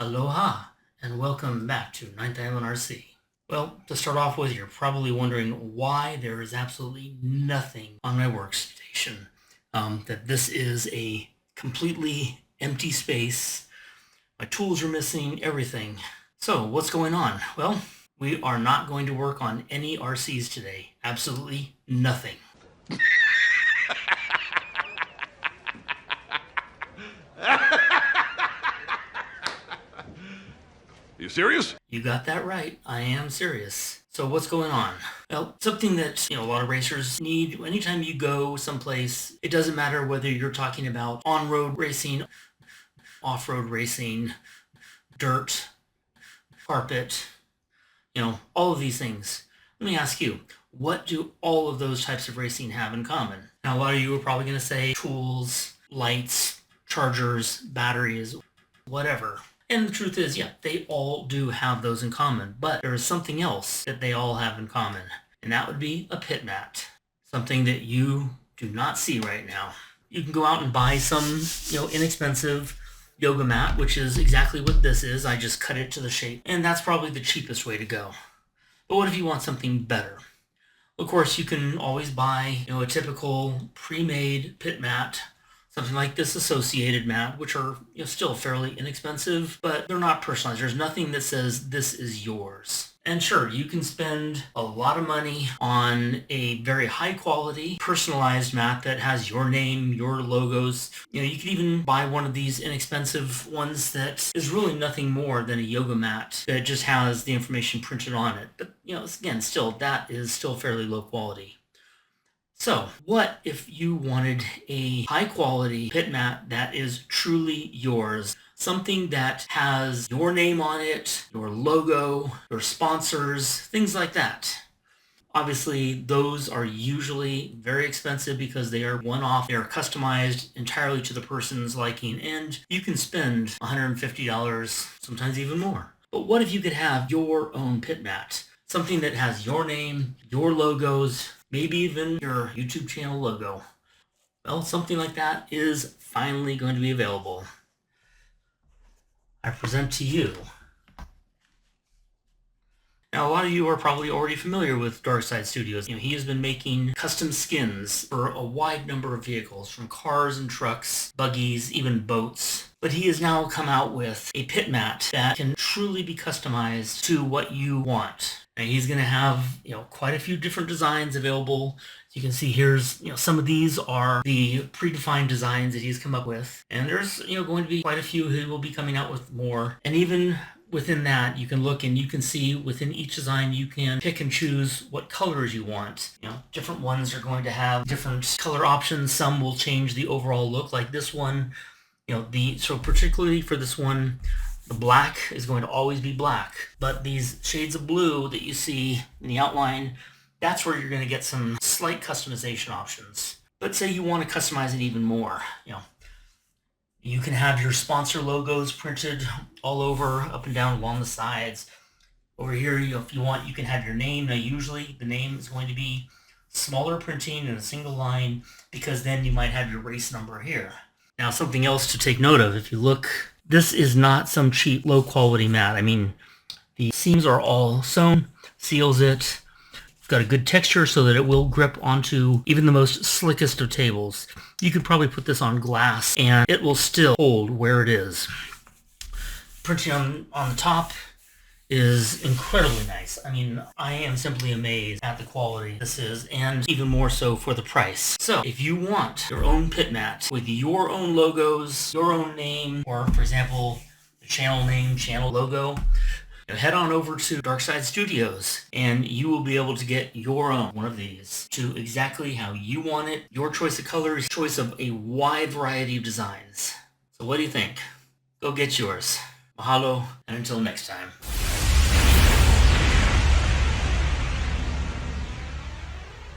Aloha, and welcome back to Ninth Island RC. Well, to start off with, you're probably wondering why there is absolutely nothing on my workstation. That this is a completely empty space. My tools are missing, everything. So, what's going on? Well, we are not going to work on any RCs today. Absolutely nothing. You serious? You got that right. I am serious. So what's going on? Well, something that, a lot of racers need anytime you go someplace. It doesn't matter whether you're talking about on-road racing, off-road racing, dirt, carpet, all of these things. Let me ask you, what do all of those types of racing have in common? Now, a lot of you are probably going to say tools, lights, chargers, batteries, whatever. And the truth is, they all do have those in common, but there is something else that they all have in common, and that would be a pit mat, something that you do not see right now. You can go out and buy some, inexpensive yoga mat, which is exactly what this is. I just cut it to the shape, and that's probably the cheapest way to go. But what if you want something better? Of course, you can always buy, a typical pre-made pit mat, something like this associated mat, which are still fairly inexpensive, but they're not personalized. There's nothing that says this is yours. And sure, you can spend a lot of money on a very high quality personalized mat that has your name, your logos. You can even buy one of these inexpensive ones that is really nothing more than a yoga mat that just has the information printed on it. But again, still, that is still fairly low quality. So, what if you wanted a high-quality pit mat that is truly yours? Something that has your name on it, your logo, your sponsors, things like that. Obviously, those are usually very expensive because they are one-off. They are customized entirely to the person's liking, and you can spend $150, sometimes even more. But what if you could have your own pit mat? Something that has your name, your logos, maybe even your YouTube channel logo. Well, something like that is finally going to be available. I present to you. Now, a lot of you are probably already familiar with Darkside Studios. He has been making custom skins for a wide number of vehicles, from cars and trucks, buggies, even boats. But he has now come out with a pit mat that can truly be customized to what you want. And he's going to have, quite a few different designs available. You can see here's, some of these are the predefined designs that he's come up with. And there's, going to be quite a few who will be coming out with more. And even within that, you can look and you can see within each design, you can pick and choose what colors you want. Different ones are going to have different color options. Some will change the overall look, like this one. So particularly for this one, the black is going to always be black, but these shades of blue that you see in the outline, that's where you're going to get some slight customization options. But say you want to customize it even more, you can have your sponsor logos printed all over, up and down along the sides. Over here, if you want, you can have your name. Now, usually the name is going to be smaller printing in a single line, because then you might have your race number here. Now, something else to take note of, if you look, this is not some cheap, low-quality mat. I mean, the seams are all sewn, seals it. It's got a good texture so that it will grip onto even the most slickest of tables. You could probably put this on glass, and it will still hold where it is. Printing on the top is incredibly nice. I mean, I am simply amazed at the quality this is, and even more so for the price. So, if you want your own pit mat with your own logos, your own name, or for example, the channel name, channel logo, head on over to Darkside Studios, and you will be able to get your own one of these to exactly how you want it, your choice of colors, choice of a wide variety of designs. So what do you think? Go get yours. Mahalo, and until next time.